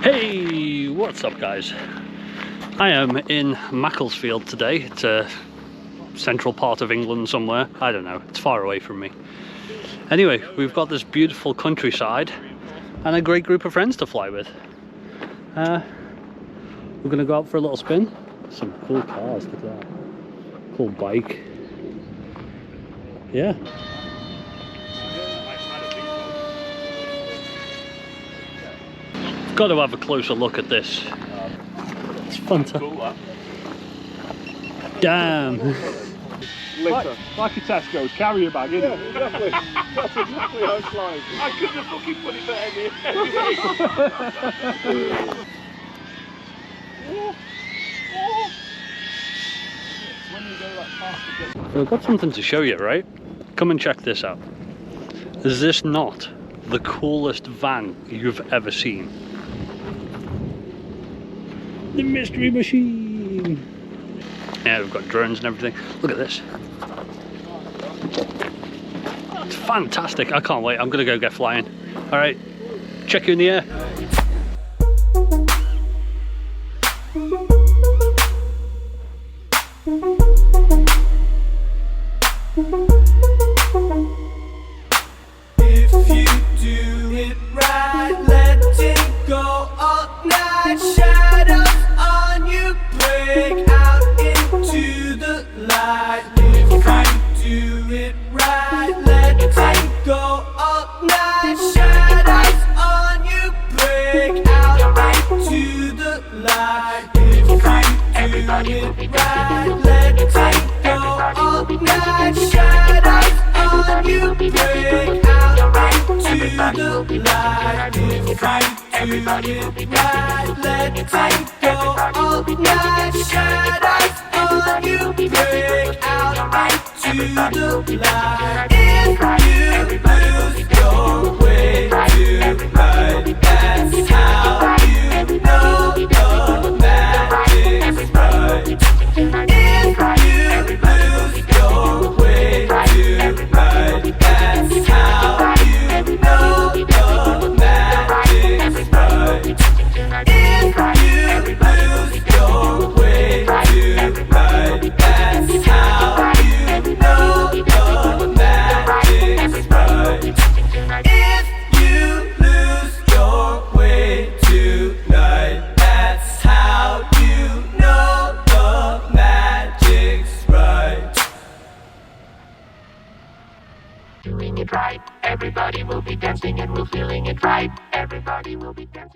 Hey, what's up guys? I am in Macclesfield today. It's a central part of England somewhere. I don't know, it's far away from me. Anyway, we've got this beautiful countryside and a great group of friends to fly with. We're gonna go out for a little spin. Some cool cars, look at that. Cool bike. Yeah. Got to have a closer look at this. It's fantastic. Damn. Like a Tesco's carrier bag, isn't it? Exactly. That's exactly how it's like. I couldn't have fucking put it better. We've got something to show you, right? Come and check this out. Is this not the coolest van you've ever seen? The mystery machine! Yeah, we've got drones and everything. Look at this. It's fantastic. I can't wait. I'm gonna go get flying. Alright, check you in the air. If you do it right, let it go all night. Shadows on you break out into the light. If you do it right, let it go all night. Shadows on you break out into the light. If you do it right, let it go all night. Shadows on you break out into the light. If you do it right, let it go all night. Shadows on you break out into the light. If you lose your way tonight, that's how you know the magic's right. If you lose your way tonight, that's how you know the magic's right. If you lose your way tonight, that's how you know the magic's right. If you lose your way tonight, that's how you know the magic's right. Doing it right, everybody will be dancing and we're feeling it right. Everybody will be dancing.